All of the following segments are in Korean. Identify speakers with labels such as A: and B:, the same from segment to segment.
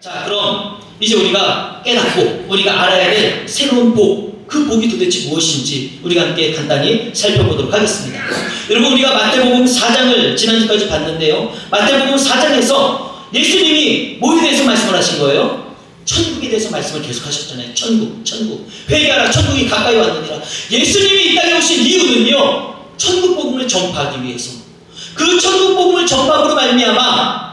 A: 자, 그럼 이제 우리가 깨닫고 우리가 알아야 될 새로운 복, 그 복이 도대체 무엇인지 우리가 함께 간단히 살펴보도록 하겠습니다. 여러분, 우리가 마태복음 4장을 지난주까지 봤는데요, 마태복음 4장에서 예수님이 뭐에 대해서 말씀을 하신 거예요? 천국에 대해서 말씀을 계속 하셨잖아요. 천국. 회개하라, 천국이 가까이 왔느니라. 예수님이 이 땅에 오신 이유는요, 천국 복음을 전파하기 위해서, 그 천국 복음을 전파함으로 말미암아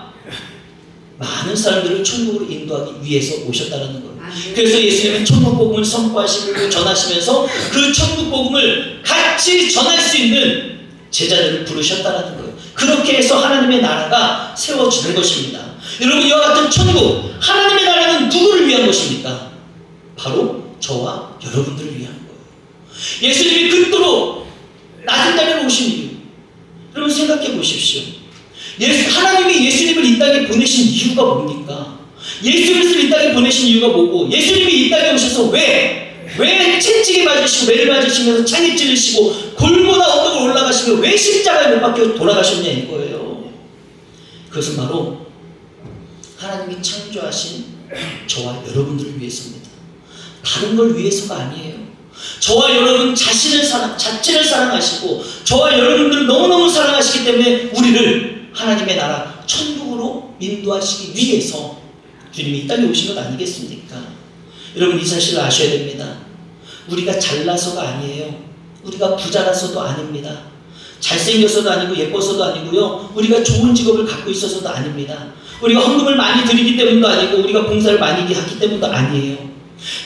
A: 많은 사람들을 천국으로 인도하기 위해서 오셨다는 거예요. 그래서 예수님은 천국 복음을 선포하시고 전하시면서 그 천국 복음을 같이 전할 수 있는 제자들을 부르셨다는 거예요. 그렇게 해서 하나님의 나라가 세워지는 것입니다. 여러분, 이와 같은 천국, 하나님의 나라는 누구를 위한 것입니까? 바로 저와 여러분들을 위한 거예요. 예수님이 그토록 낮은 자리로 오신 이유, 여러분 생각해 보십시오. 하나님이 예수님을 이 땅에 보내신 이유가 뭡니까? 예수님을 이 땅에 보내신 이유가 뭐고, 예수님이 이 땅에 오셔서 왜 채찍에 맞으시고 매를 맞으시면서 창에 찔리시고 골고나 언덕을 올라가시며 왜 십자가에 못 박혀 돌아가셨냐 이거예요. 그것은 바로 하나님이 창조하신 저와 여러분들을 위해서입니다. 다른 걸 위해서가 아니에요. 저와 여러분 자체를 사랑하시고 저와 여러분들을 너무너무 사랑하시기 때문에 우리를 하나님의 나라 천국으로 인도하시기 위해서 주님이 이 땅에 오신 것 아니겠습니까? 여러분, 이 사실을 아셔야 됩니다. 우리가 잘나서가 아니에요. 우리가 부자라서도 아닙니다. 잘생겨서도 아니고 예뻐서도 아니고요, 우리가 좋은 직업을 갖고 있어서도 아닙니다. 우리가 헌금을 많이 드리기 때문도 아니고 우리가 봉사를 많이 하기 때문도 아니에요.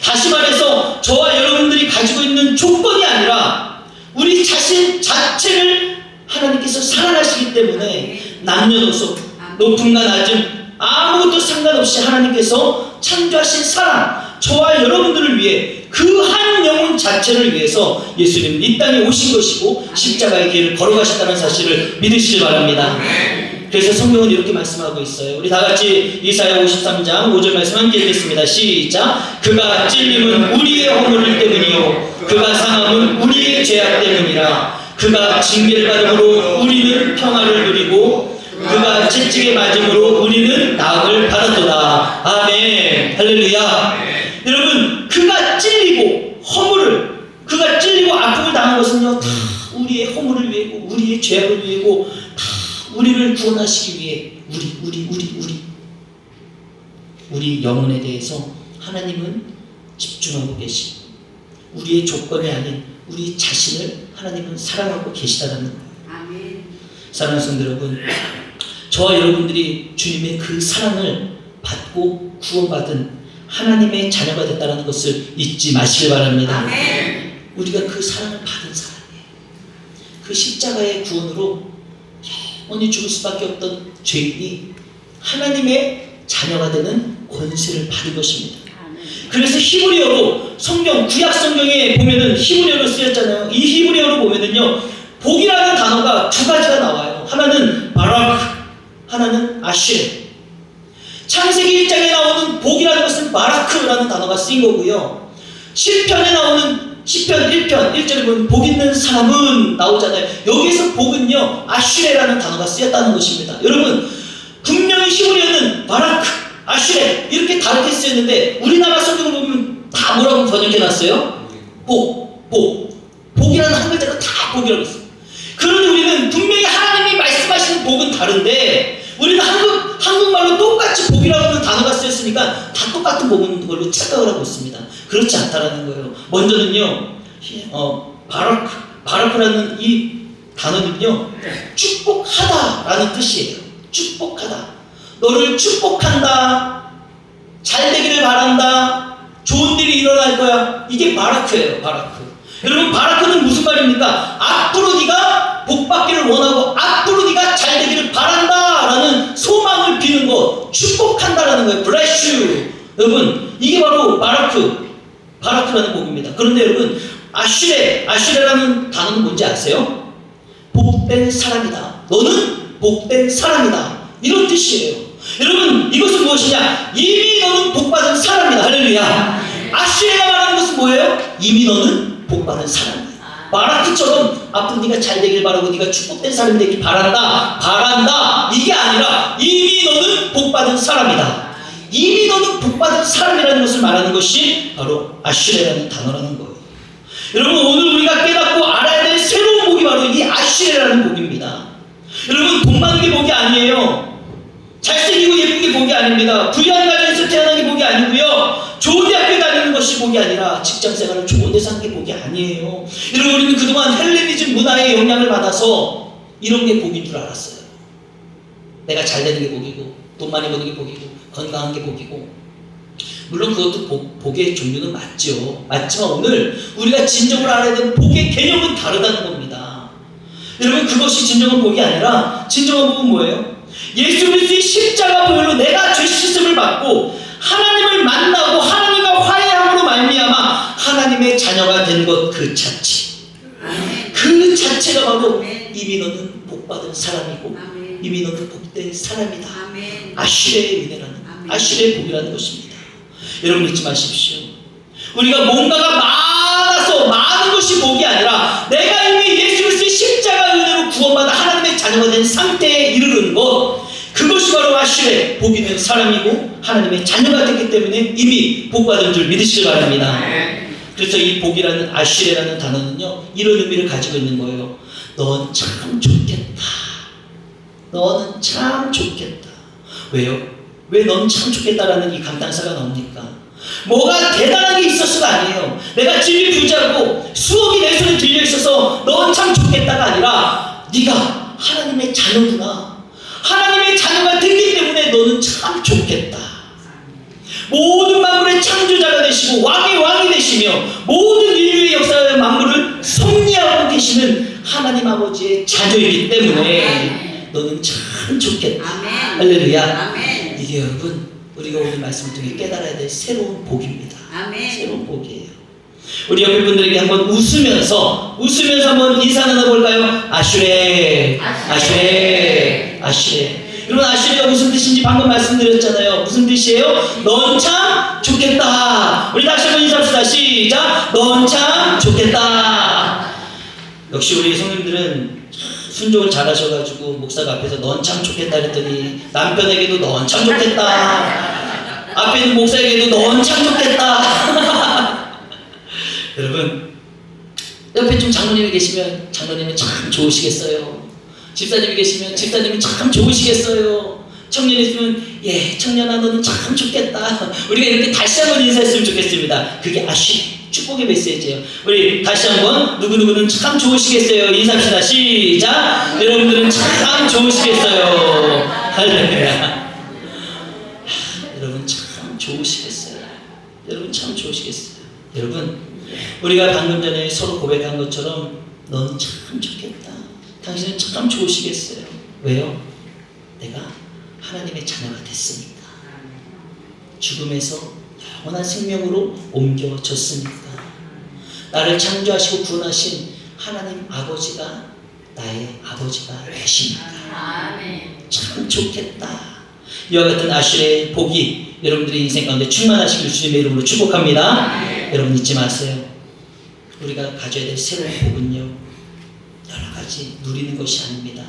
A: 다시 말해서 저와 여러분들이 가지고 있는 조건이 아니라 우리 자신 자체를 하나님께서 사랑하시기 때문에 남녀노소, 높음과 낮음 아무것도 상관없이 하나님께서 창조하신 사랑, 저와 여러분들을 위해 그 한 영혼 자체를 위해서 예수님은 이 땅에 오신 것이고 십자가의 길을 걸어가셨다는 사실을 믿으시길 바랍니다. 그래서 성경은 이렇게 말씀하고 있어요. 우리 다같이 이사야 53장 5절 말씀 함께 읽겠습니다. 시작. 그가 찔림은 우리의 허물 때문이요 그가 상함은 우리의 죄악 때문이라. 그가 징계를 받음으로 우리는 평화를 누리고 그가 채찍에 맞음으로 우리는 나음을 받았도다. 아멘. 할렐루야. 여러분, 그가 찔리고 그가 찔리고 아픔을 당한 것은요, 다 우리의 허물을 위해고 우리의 죄악을 위해고 다 우리를 구원하시기 위해 우리 영혼에 대해서 하나님은 집중하고 계시고 우리의 조건이 아닌 우리 자신을 하나님은 사랑하고 계시다는 거예요. 아멘. 사랑하는 성도 여러분, 저와 여러분들이 주님의 그 사랑을 받고 구원받은 하나님의 자녀가 됐다는 것을 잊지 마시길 바랍니다. 아멘. 우리가 그 사랑을 받은 사람이에요. 그 십자가의 구원으로 영원히 죽을 수밖에 없던 죄인이 하나님의 자녀가 되는 권세를 받은 것입니다. 그래서 히브리어로 성경, 구약 성경에 보면은 히브리어로 쓰였잖아요. 이 히브리어로 보면은요, 복이라는 단어가 두 가지가 나와요. 하나는 바라크, 하나는 아쉬레. 창세기 1장에 나오는 복이라는 것은 바라크라는 단어가 쓰인 거고요. 시편에 나오는 시편 1편 1절에 보면 복 있는 사람은 나오잖아요. 여기에서 복은요, 아쉬레라는 단어가 쓰였다는 것입니다. 여러분, 분명히 히브리어는 바라크, 아쉬레 이렇게 다르게 쓰였는데 우리나라 성경을 보면 다 뭐라고 번역해놨어요? 복이라는 한 글자가 다 복이라고 있어요. 그런데 우리는 분명히 하나님이 말씀하시는 복은 다른데 우리는 한국말로 똑같이 복이라고 하는 단어가 쓰였으니까 다 똑같은 복인 걸로 착각을 하고 있습니다. 그렇지 않다라는 거예요. 먼저는요, 바라크라는 이 단어는요, 축복하다라는 뜻이에요. 축복하다. 너를 축복한다. 잘 되기를 바란다. 좋은 일이 일어날 거야. 이게 바라크예요. 바라크. 여러분, 바라크는 무슨 말입니까? 앞으로 네가 복 받기를 원하고 앞으로 네가 잘 되기를 바란다 라는 소망을 비는 거, 축복한다라는 거예요. bless you. 여러분, 이게 바로 바라크라는 복입니다. 그런데 여러분, 아쉬레라는 단어는 뭔지 아세요? 복된 사람이다. 너는 복된 사람이다. 이런 뜻이에요. 여러분, 이것은 무엇이냐? 이미 너는 복받은 사람이다. 할렐루야. 아쉬레가 말하는 것은 뭐예요? 이미 너는 복받은 사람이야. 바라크처럼 앞으로 네가 잘 되길 바라고 네가 축복된 사람이 되길 바란다 이게 아니라 이미 너는 복받은 사람이다. 이미 너는 복받은 사람이라는 것을 말하는 것이 바로 아슈레라는 단어라는 거예요. 여러분, 오늘 우리가 깨닫고 알아야 될 새로운 복이 바로 이 아슈레라는 복입니다. 여러분, 돈 많은 게 복이 아니에요. 잘생기고 예쁜 게 복이 아닙니다. 부유한 가정에서 태어난 게 복이 아니고요. 좋은 대학교 다니는 것이 복이 아니라 직장생활을 좋은 데서 한 게 복이 아니에요. 여러분, 우리는 그동안 헬레니즘 문화의 영향을 받아서 이런 게 복인 줄 알았어요. 내가 잘 되는 게 복이고, 돈 많이 버는 게 복이고, 건강한 게 복이고. 물론 그것도 복의 종류는 맞죠. 맞지만 오늘 우리가 진정으로 알아야 되는 복의 개념은 다르다는 겁니다. 여러분, 그것이 진정한 복이 아니라 진정한 복은 뭐예요? 예수 그리스도의 십자가 보혈로 내가 죄 씻음을 받고 하나님을 만나고 하나님과 화해함으로 말미암아 하나님의 자녀가 된 것 그 자체. 그 자체가 바로 이미 너는 복받은 사람이고 이미 너는 복된 사람이다. 아슈레의 은혜라는, 아슈레의 복이라는 것입니다. 여러분, 잊지 마십시오. 우리가 뭔가가 많아서 많은 것이 복이 아니라 내가 이미 예수 그리스도의 십자가 은혜로 구원받아 하나님의 자녀가 된 상태에 이르는 것, 그것이 바로 아슈레, 복이 된 사람이고 하나님의 자녀가 됐기 때문에 이미 복받은 줄 믿으시기 바랍니다. 그래서 이 복이라는 아슈레라는 단어는요, 이런 의미를 가지고 있는 거예요. 넌 참 좋겠다. 너는 참 좋겠다. 왜요? 왜 넌 참 좋겠다라는 이 감탄사가 나옵니까? 뭐가 대단한 게 있어서가 아니에요. 내가 집이 부자고 수억이 내 손에 들려 있어서 넌 참 좋겠다가 아니라 네가 하나님의 자녀구나. 하나님의 자녀가 되기 때문에 너는 참 좋겠다. 모든 만물의 창조자가 되시고 왕의 왕이 되시며 모든 인류의 역사의 만물을 섭리하고 계시는 하나님 아버지의 자녀이기 때문에 너는 참 좋겠다. 할렐루야. 이게 여러분, 우리가 오늘 말씀을 통해 깨달아야 될 새로운 복입니다. 새로운 복이에요. 우리 옆에 분들에게 한번 웃으면서 한번 인사 나눠볼까요? 아슈레, 아슈레, 아슈레. 여러분, 아슈레가 무슨 뜻인지 방금 말씀드렸잖아요. 무슨 뜻이에요? 넌 참 좋겠다. 우리 다시 한번 인사합시다. 시작. 넌 참 좋겠다. 역시 우리 성님들은 순종을 잘하셔가지고 목사가 앞에서 넌 참 좋겠다 그랬더니 남편에게도 넌 참 좋겠다. 앞에 있는 목사에게도 넌 참 좋겠다. 여러분, 옆에 좀 장로님이 계시면 장로님은 참 좋으시겠어요. 집사님이 계시면 집사님이 참 좋으시겠어요. 청년이 있으면 예, 청년아 너는 참 좋겠다. 우리가 이렇게 다시 한번 인사했으면 좋겠습니다. 그게 아쉬 축복의 메시지예요. 우리 다시 한번 누구누구는 참 좋으시겠어요. 인사합시다. 시작. 여러분들은 참 좋으시겠어요. 할렐루야. 여러분 참 좋으시겠어요. 여러분 참 좋으시겠어요. 여러분, 우리가 방금 전에 서로 고백한 것처럼 넌 참 좋겠다. 당신은 참 좋으시겠어요. 왜요? 내가 하나님의 자녀가 됐으니까. 죽음에서 영원한 생명으로 옮겨졌으니까. 나를 창조하시고 구원하신 하나님 아버지가 나의 아버지가 되시니까. 참 좋겠다. 이와 같은 아슈레의 복이 여러분들의 인생 가운데 충만하시길 주님의 이름으로 축복합니다. 여러분 잊지 마세요. 우리가 가져야 될 새로운 복은요, 여러 가지 누리는 것이 아닙니다.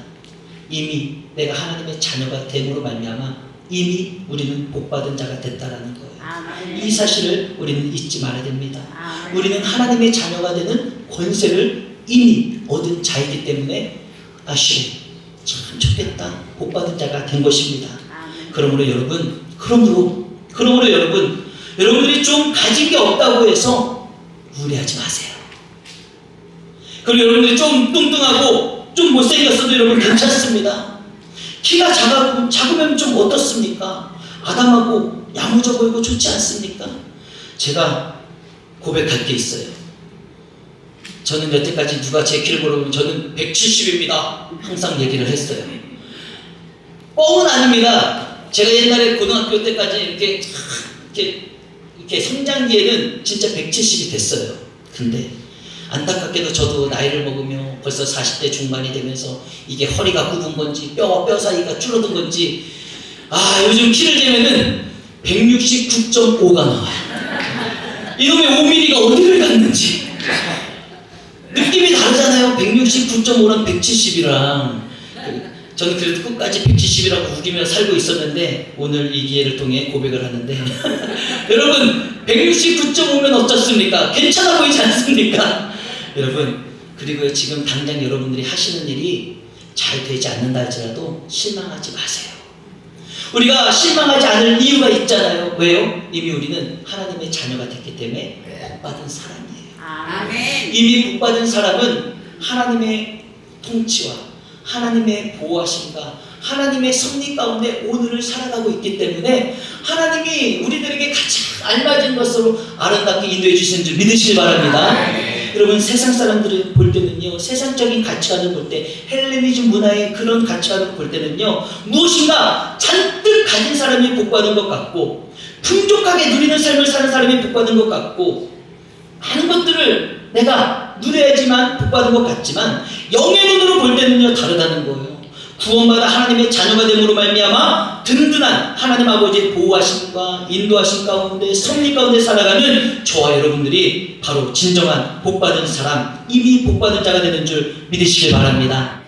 A: 이미 내가 하나님의 자녀가 됨으로 말미암아 이미 우리는 복받은 자가 됐다라는 거예요. 이 사실을 우리는 잊지 말아야 됩니다. 우리는 하나님의 자녀가 되는 권세를 이미 얻은 자이기 때문에 아쉬 참 좋겠다. 복받은 자가 된 것입니다. 그러므로 여러분, 여러분들이 좀 가진 게 없다고 해서 우울해하지 마세요. 그리고 여러분들이 좀 뚱뚱하고 좀 못생겼어도 여러분 괜찮습니다. 키가 작으면 좀 어떻습니까? 아담하고 야무져 보이고 좋지 않습니까? 제가 고백할 게 있어요. 저는 여태까지 누가 제 키를 물어보면 저는 170입니다. 항상 얘기를 했어요. 뻥은 아닙니다. 제가 옛날에 고등학교 때까지 이렇게 성장기에는 진짜 170이 됐어요. 근데 안타깝게도 저도 나이를 먹으며 벌써 40대 중반이 되면서 이게 허리가 굽은 건지 뼈 사이가 줄어든 건지 요즘 키를 재면은 169.5가 나와요. 이놈의 5mm가 어디를 갔는지 느낌이 다르잖아요. 169.5랑 170이랑 저는 그래도 끝까지 170이라고 우기며 살고 있었는데 오늘 이 기회를 통해 고백을 하는데 여러분 169.5면 어떻습니까? 괜찮아 보이지 않습니까? 여러분 그리고 지금 당장 여러분들이 하시는 일이 잘 되지 않는다 할지라도 실망하지 마세요. 우리가 실망하지 않을 이유가 있잖아요. 왜요? 이미 우리는 하나님의 자녀가 됐기 때문에 복받은 사람이에요.
B: 아멘.
A: 이미 복받은 사람은 하나님의 통치와 하나님의 보호하심과 하나님의 섭리 가운데 오늘을 살아가고 있기 때문에 하나님이 우리들에게 가장 알맞은 것으로 아름답게 인도해 주시는 줄 믿으시기 바랍니다. 여러분 세상 사람들을 볼 때는요, 세상적인 가치관을 볼 때, 헬레니즘 문화의 그런 가치관을 볼 때는요, 무엇인가 잔뜩 가진 사람이 복받은 것 같고 풍족하게 누리는 삶을 사는 사람이 복받은 것 같고 많은 것들을 내가 누려야지만 복받은 것 같지만 영의 눈으로 볼 때는요 다르다는 거예요. 구원받아 하나님의 자녀가 됨으로 말미암아 든든한 하나님 아버지의 보호하심과 인도하심 가운데 섭리 가운데 살아가는 저와 여러분들이 바로 진정한 복받은 사람, 이미 복받은 자가 되는 줄 믿으시길 바랍니다.